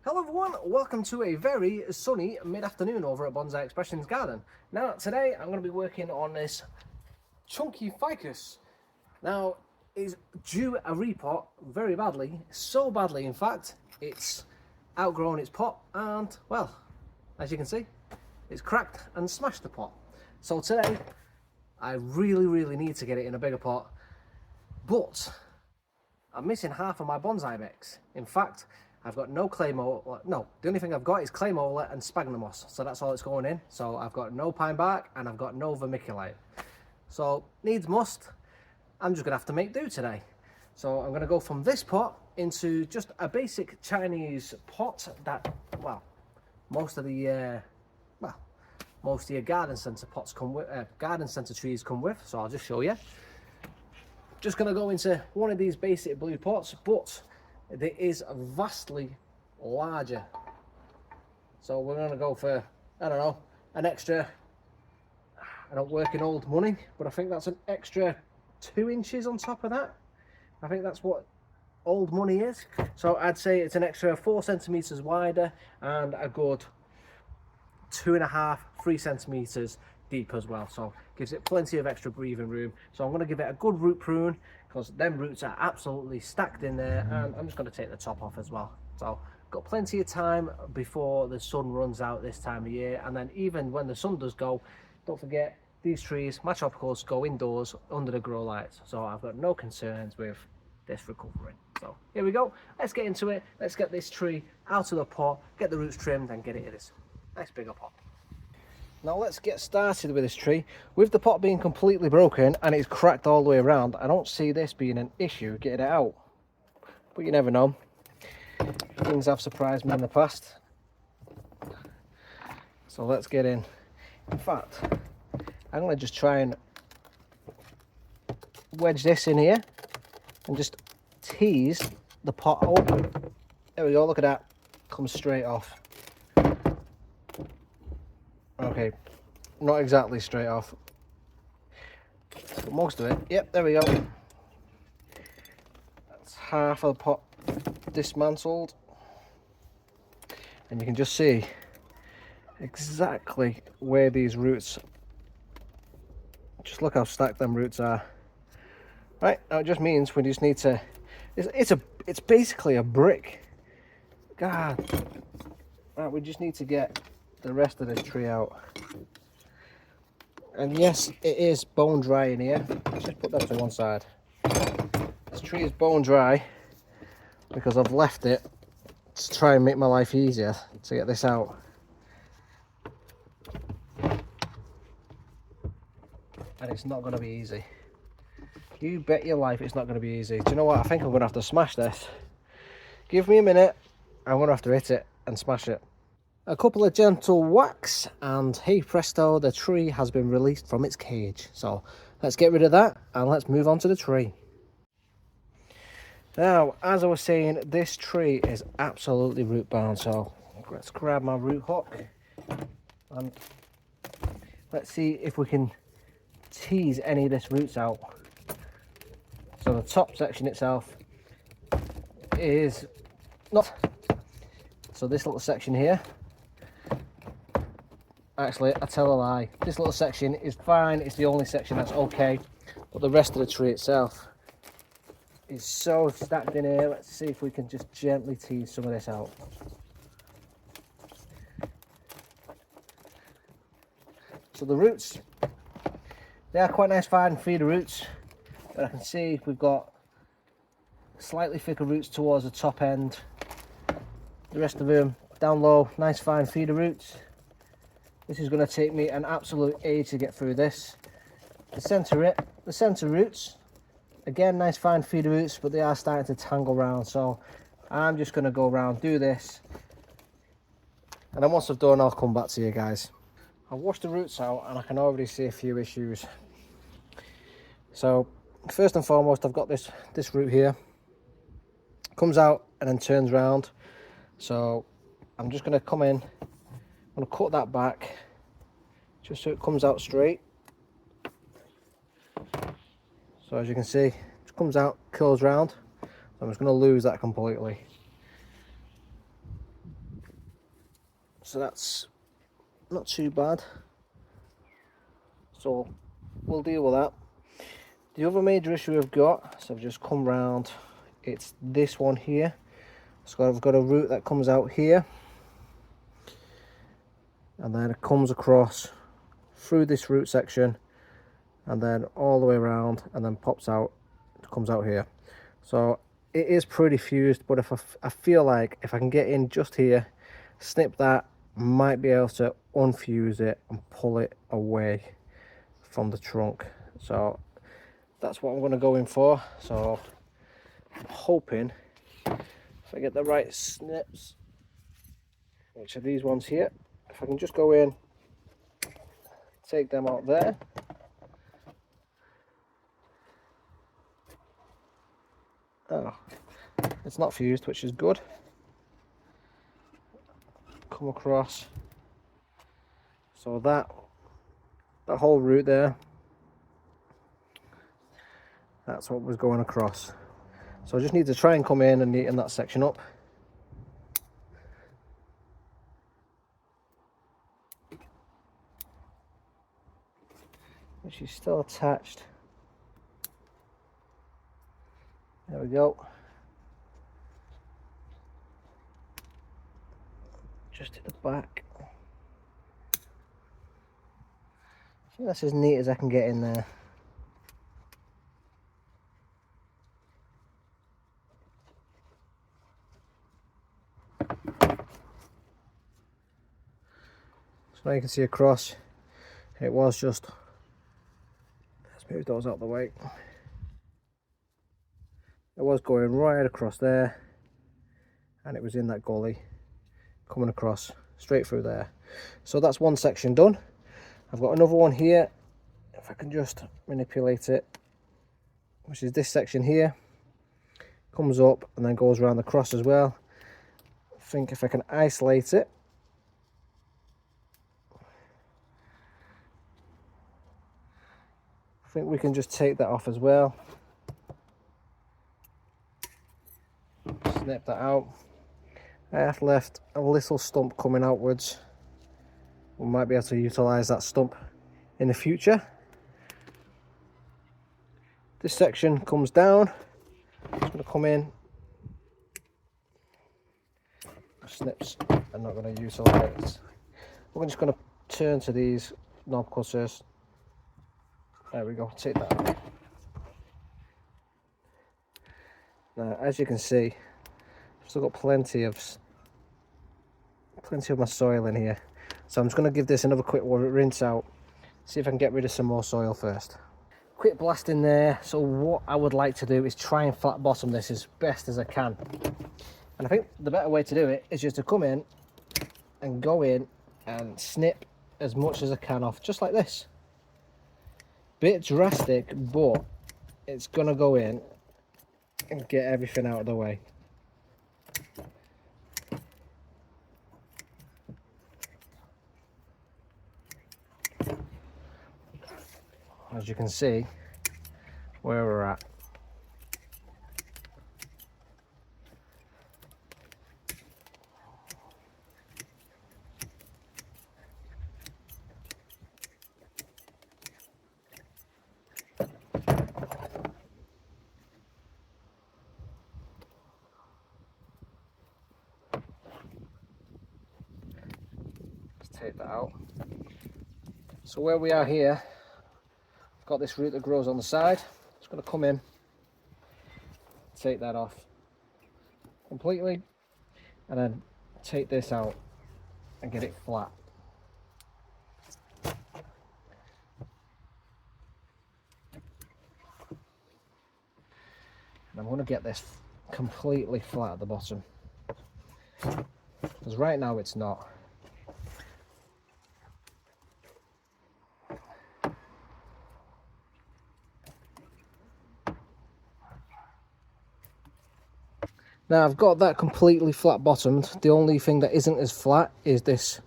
Hello everyone, welcome to a very sunny mid-afternoon over at Bonsai Expressions Garden. Now today I'm going to be working on this chunky ficus. Now it's due a repot very badly, so badly in fact it's outgrown its pot and, well, as you can see, it's cracked and smashed the pot. So today I really need to get it in a bigger pot, but I'm missing half of my bonsai mix. In fact, I've got no clay mold. No, the only thing I've got is clay mold and sphagnum moss. So that's all it's going in. So I've got no pine bark and I've got no vermiculite. So needs must. I'm just gonna have to make do today. So I'm gonna go from this pot into just a basic Chinese pot that, well, most of your garden centre pots come with, garden centre trees come with. So I'll just show you. Just going to go into one of these basic blue pots, but it is vastly larger. So we're going to go for, I don't know, an extra, I don't work in old money, but I think that's an extra 2 inches on top of that. I think that's what old money is. So I'd say it's an extra 4 centimetres wider and a good 2.5, 3 centimetres deep as well, so gives it plenty of extra breathing room. So I'm going to give it a good root prune because them roots are absolutely stacked in there, and I'm just going to take the top off as well. So got plenty of time before the sun runs out this time of year, and then even when the sun does go, don't forget these trees, my tropicals, go indoors under the grow lights, so I've got no concerns with this recovering. So here we go, let's get into it. Let's get this tree out of the pot, get the roots trimmed and get it in this nice bigger pot. Now let's get started with this tree. With the pot being completely broken and it's cracked all the way around, I don't see this being an issue getting it out. But you never know. Things have surprised me in the past. So let's get in. In fact, I'm going to just try and wedge this in here and just tease the pot open. There we go, look at that. Comes straight off. Okay, not exactly straight off, but most of it. Yep, there we go. That's half of the pot dismantled, and you can just see exactly where these roots, just look how stacked them roots are. Right, now it just means we just need to, it's basically a brick. God, right, we just need to get the rest of this tree out. And yes, it is bone dry in here. Let's just put that to one side. This tree is bone dry because I've left it to try and make my life easier to get this out. And it's not going to be easy. You bet your life it's not going to be easy. Do you know what? I think I'm going to have to smash this. Give me a minute. I'm going to have to hit it and smash it. A couple of gentle whacks and hey presto, the tree has been released from its cage. So let's get rid of that and let's move on to the tree. Now, as I was saying, this tree is absolutely root bound, so let's grab my root hook and let's see if we can tease any of this roots out. So the top section itself is not, so this little section here, actually, I tell a lie. This little section is fine. It's the only section that's okay. But the rest of the tree itself is so stacked in here. Let's see if we can just gently tease some of this out. So the roots, they are quite nice fine feeder roots. But I can see we've got slightly thicker roots towards the top end. The rest of them down low, nice fine feeder roots. This is going to take me an absolute age to get through this. The centre roots, again nice fine feeder roots, but they are starting to tangle round. So I'm just going to go around, do this, and then once I've done, I'll come back to you guys. I've washed the roots out and I can already see a few issues. So first and foremost, I've got this root here, comes out and then turns round. So I'm just going to come in. I'm going to cut that back just so it comes out straight. So as you can see, it comes out, curls round. I'm just going to lose that completely. So that's not too bad. So we'll deal with that. The other major issue I've got, so I've just come round, it's this one here. So I've got a root that comes out here, and then it comes across through this root section, and then all the way around, and then pops out, comes out here. So it is pretty fused, but if I feel like if I can get in just here, snip that, might be able to unfuse it and pull it away from the trunk. So that's what I'm going to go in for. So I'm hoping if I get the right snips, which are these ones here, if I can just go in, take them out there, oh, it's not fused, which is good. Come across, so that whole root there, that's what was going across. So I just need to try and come in and neaten that section up. Which is still attached. There we go. Just to the back. I think that's as neat as I can get in there. So now you can see across, it was just, let's move those out of the way. It was going right across there, and it was in that gully, coming across straight through there. So that's one section done. I've got another one here, if I can just manipulate it, which is this section here, comes up and then goes around the cross as well. I think if I can isolate it, I think we can just take that off as well. Snip that out. I have left a little stump coming outwards. We might be able to utilise that stump in the future. This section comes down. It's going to come in. Snips I'm not going to utilise. We're just going to turn to these knob cutters. There we go, take that out. Now, as you can see, I've still got plenty of my soil in here. So I'm just going to give this another quick rinse out, see if I can get rid of some more soil first. Quick blast in there. So what I would like to do is try and flat bottom this as best as I can. And I think the better way to do it is just to come in and go in and snip as much as I can off, just like this. Bit drastic, but it's gonna go in and get everything out of the way. As you can see where we're at. Take that out. So where we are here, I've got this root that grows on the side. Just going to come in, take that off completely, and then take this out and get it flat. And I'm going to get this completely flat at the bottom, because right now it's not. Now I've got that completely flat bottomed. The only thing that isn't as flat is this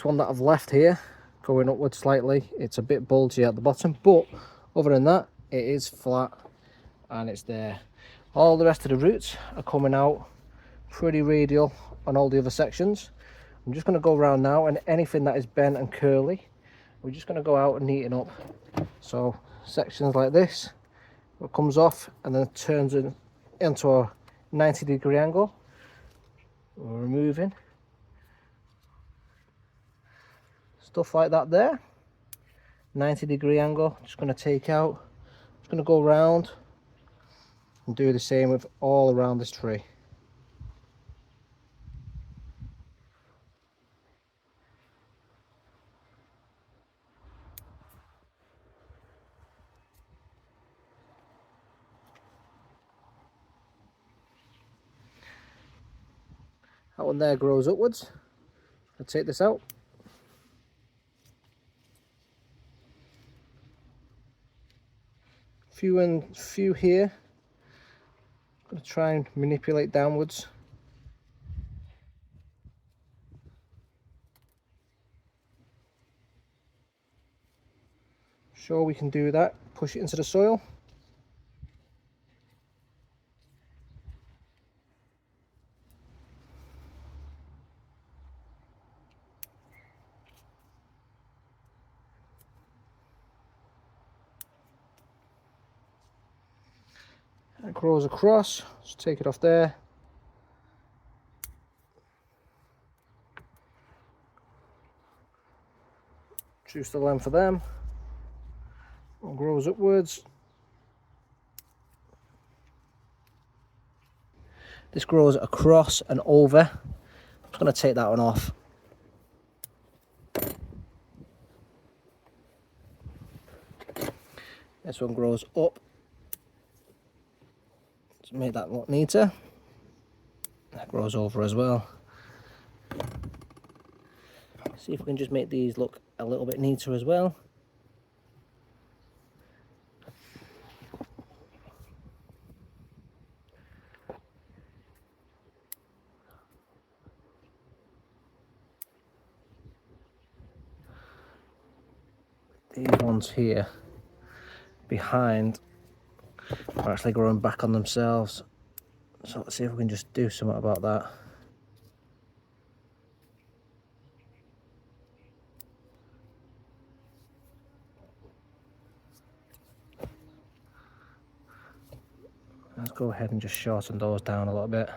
one that I've left here, going upwards slightly. It's a bit bulgy at the bottom, but other than that, it is flat and it's there. All the rest of the roots are coming out pretty radial on all the other sections. I'm just going to go around now, and anything that is bent and curly, we're just going to go out and neaten up. So sections like this, it comes off and then it turns into a 90-degree angle. We're removing stuff like that there. 90-degree angle, just going to take out. Just going to go around and do the same with all around this tree. That one there grows upwards. I'll take this out. Few here. I'm going to try and manipulate downwards. Sure, we can do that. Push it into the soil. It grows across. Just take it off there. Choose the length of them. It grows upwards. This grows across and over. I'm just going to take that one off. This one grows up. Let's make that look neater. That grows over as well. See if we can just make these look a little bit neater as well. These ones here behind are actually growing back on themselves. So let's see if we can just do something about that. Let's go ahead and just shorten those down a little bit.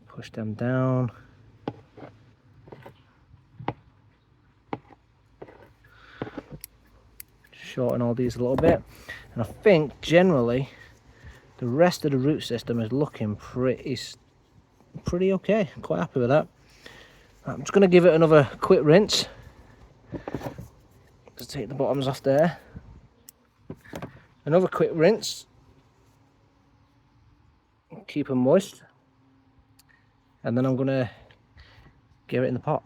Push them down. Shorten all these a little bit. And I think generally the rest of the root system is looking pretty okay. I'm quite happy with that. I'm just going to give it another quick rinse. Just take the bottoms off there. Another quick rinse. Keep them moist. And then I'm going to get it in the pot.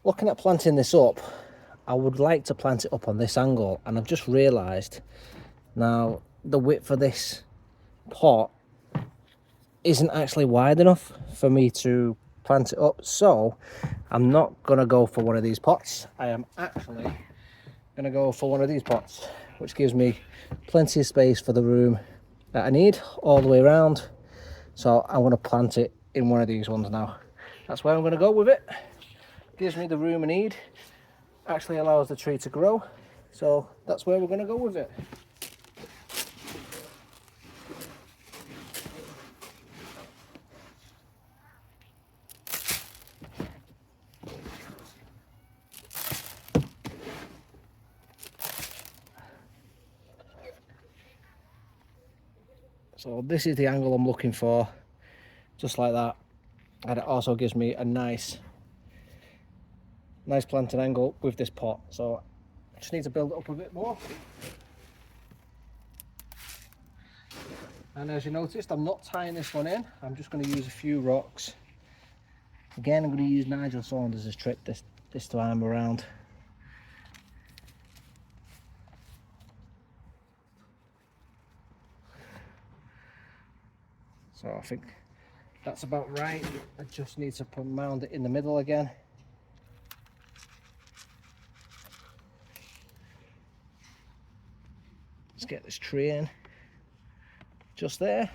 Looking at planting this up, I would like to plant it up on this angle, and I've just realised now the width of this pot isn't actually wide enough for me to plant it up, so I'm not going to go for one of these pots. I am actually going to go for one of these pots, which gives me plenty of space for the room that I need all the way around. So I'm going to plant it in one of these ones now. That's where I'm going to go with it. Gives me the room I need, actually allows the tree to grow, so that's where we're going to go with it. So this is the angle I'm looking for, just like that, and it also gives me a nice planting angle with this pot. So I just need to build it up a bit more. And as you noticed, I'm not tying this one in. I'm just going to use a few rocks. Again, I'm going to use Nigel Saunders' trick this time around. So I think that's about right. I just need to mound it in the middle again. Let's get this tree in just there.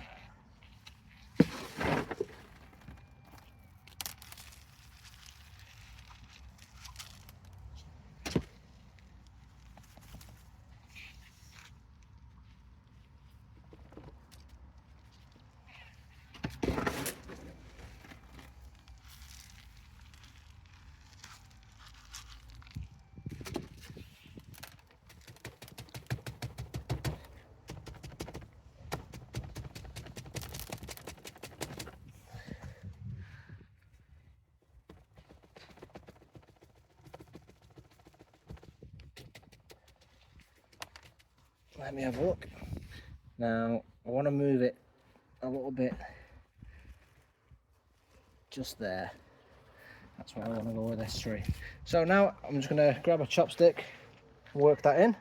Let me have a look. Now I want to move it a little bit just there. That's where I want to go with this tree. So now I'm just going to grab a chopstick and work that in.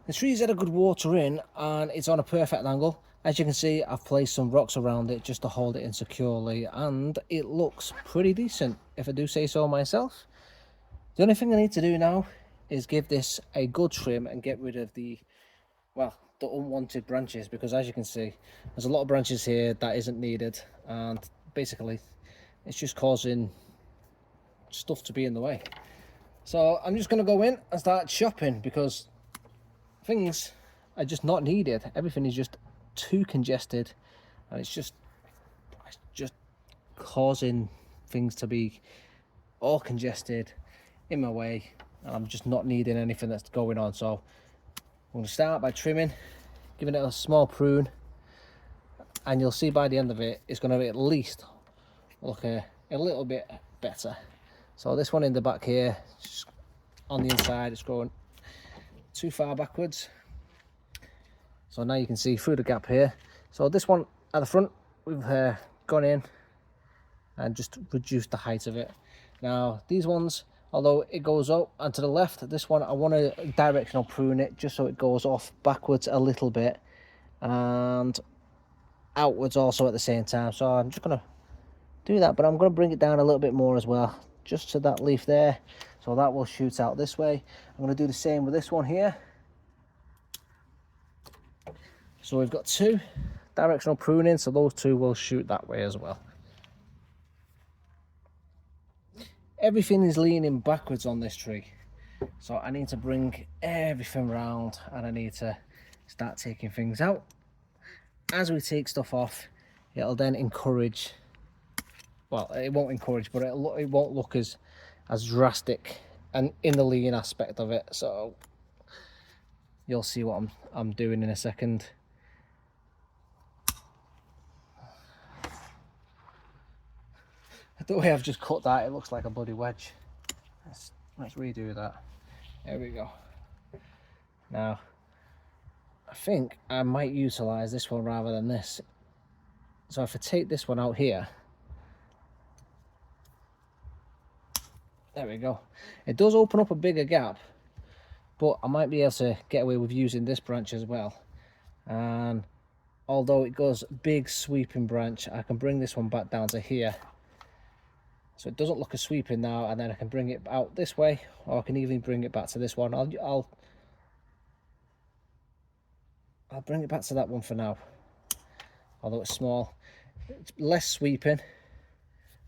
The tree's had a good water in and it's on a perfect angle. As you can see, I've placed some rocks around it just to hold it in securely, and it looks pretty decent, if I do say so myself. The only thing I need to do now is give this a good trim and get rid of the unwanted branches, because as you can see, there's a lot of branches here that isn't needed, and basically it's just causing stuff to be in the way. So I'm just going to go in and start chopping, because things are just not needed. Everything is just too congested, and it's just causing things to be all congested in my way, and I'm just not needing anything that's going on. So I'm going to start by trimming, giving it a small prune, and you'll see by the end of it, it's going to at least look a little bit better. So this one in the back here, just on the inside, it's growing too far backwards. So now you can see through the gap here. So this one at the front, we've gone in and just reduced the height of it. Now these ones, although it goes up and to the left, this one I want to directional prune it just so it goes off backwards a little bit and outwards also at the same time. So I'm just going to do that, but I'm going to bring it down a little bit more as well, just to that leaf there, so that will shoot out this way. I'm going to do the same with this one here. So we've got two directional pruning, so those two will shoot that way as well. Everything is leaning backwards on this tree, so I need to bring everything round, and I need to start taking things out. As we take stuff off, it'll then encourage, well, it won't encourage, but it won't look as drastic and in the lean aspect of it. So you'll see what I'm doing in a second. The way I've just cut that, it looks like a bloody wedge. Let's redo that. There we go. Now, I think I might utilise this one rather than this. So if I take this one out here, there we go. It does open up a bigger gap, but I might be able to get away with using this branch as well. And although it goes big sweeping branch, I can bring this one back down to here. So it doesn't look as sweeping now, and then I can bring it out this way, or I can even bring it back to this one. I'll bring it back to that one for now, although it's small. It's less sweeping,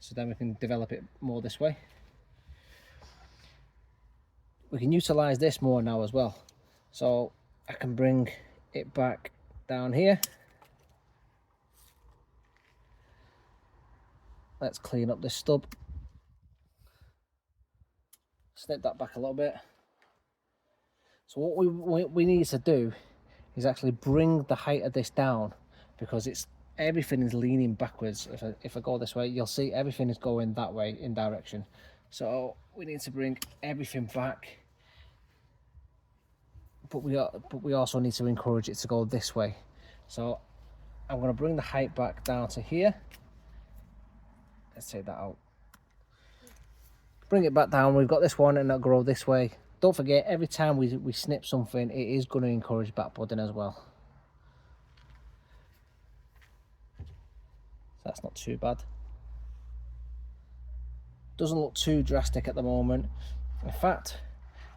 so then we can develop it more this way. We can utilise this more now as well, so I can bring it back down here. Let's clean up this stub. Snip that back a little bit. So what we need to do is actually bring the height of this down, because everything is leaning backwards. If I go this way, you'll see everything is going that way in direction. So we need to bring everything back, but we also need to encourage it to go this way. So I'm going to bring the height back down to here. Let's take that out. Bring it back down. We've got this one, and it'll grow this way. Don't forget, every time we snip something, it is going to encourage back budding as well. that's not too bad. Doesn't look too drastic at the moment. In fact,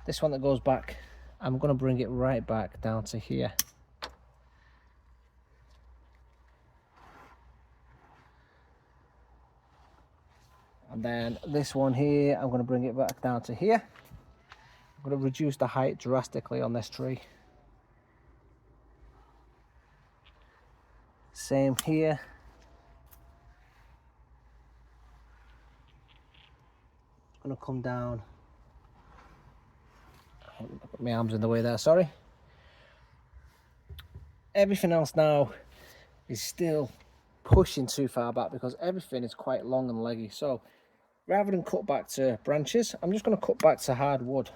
this one that goes back, I'm going to bring it right back down to here. And then this one here, I'm going to bring it back down to here. I'm going to reduce the height drastically on this tree. Same here. I'm going to come down. Put my arms in the way there, sorry. Everything else now is still pushing too far back because everything is quite long and leggy. So rather than cut back to branches, I'm just going to cut back to hard wood.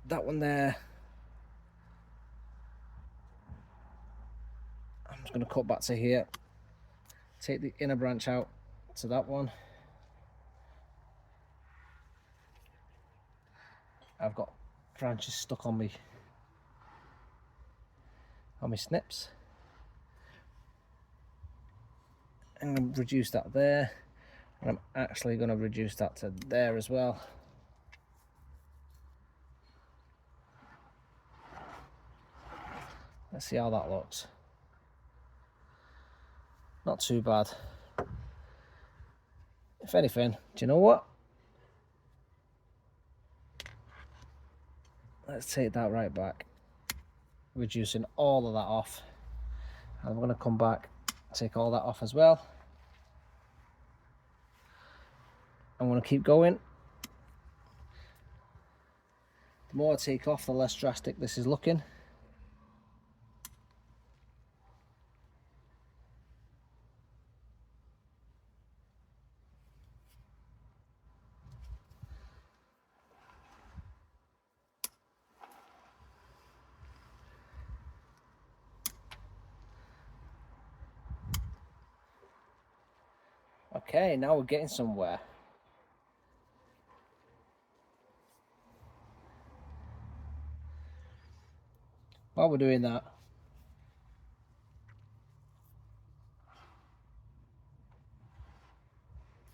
That one there, I'm just going to cut back to here. Take the inner branch out to that one. I've got branches stuck on me snips. I'm going to reduce that there, and I'm actually going to reduce that to there as well. Let's see how that looks. Not too bad. If anything, do you know what? Let's take that right back, reducing all of that off. And I'm going to come back, take all that off as well. I'm going to keep going. The more I take off, the less drastic this is looking. Okay, now we're getting somewhere. While we're doing that,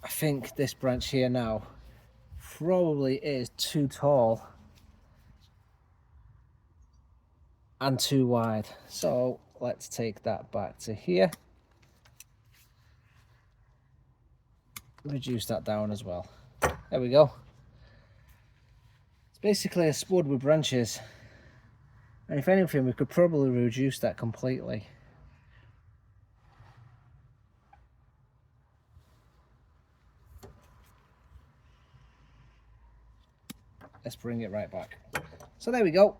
I think this branch here now probably is too tall and too wide. So let's take that back to here. Reduce that down as well. There we go. It's basically a spud with branches. And if anything, we could probably reduce that completely. Let's bring it right back. So there we go.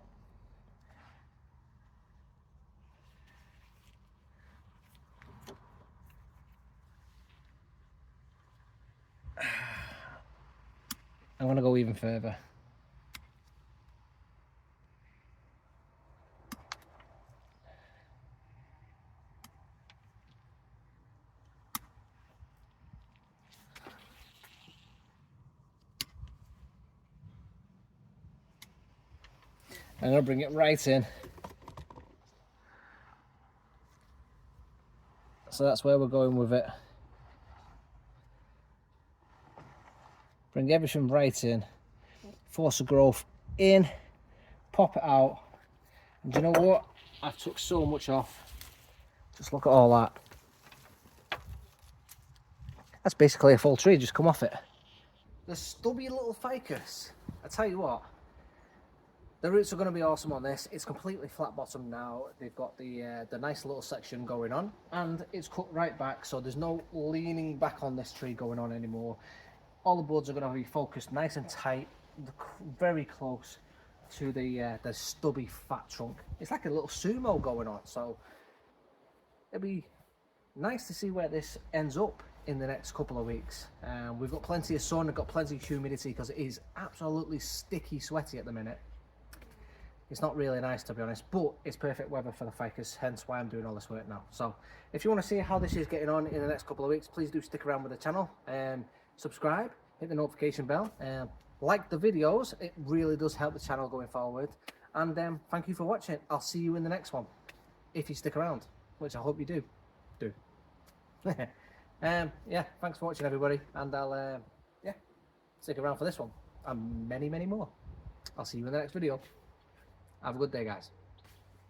I'm going to go even further. I'm going to bring it right in. So that's where we're going with it. Bring everything right in. Force the growth in. Pop it out. And do you know what? I've took so much off. Just look at all that. That's basically a full tree just come off it. The stubby little ficus. I tell you what. The roots are going to be awesome on this. It's completely flat bottom now. They've got the nice little section going on, and it's cut right back, so there's no leaning back on this tree going on anymore. All the buds are going to be focused nice and tight, very close to the stubby fat trunk. It's like a little sumo going on, so it'll be nice to see where this ends up in the next couple of weeks. We've got plenty of sun, we've got plenty of humidity because it is absolutely sticky sweaty at the minute. It's not really nice, to be honest, but it's perfect weather for the ficus, hence why I'm doing all this work now. So if you want to see how this is getting on in the next couple of weeks, please do stick around with the channel, subscribe, hit the notification bell, like the videos. It really does help the channel going forward, and thank you for watching. I'll see you in the next one. if you stick around, which I hope you do. Yeah, thanks for watching everybody, and I'll yeah, stick around for this one and many more. I'll see you in the next video. Have a good day, guys.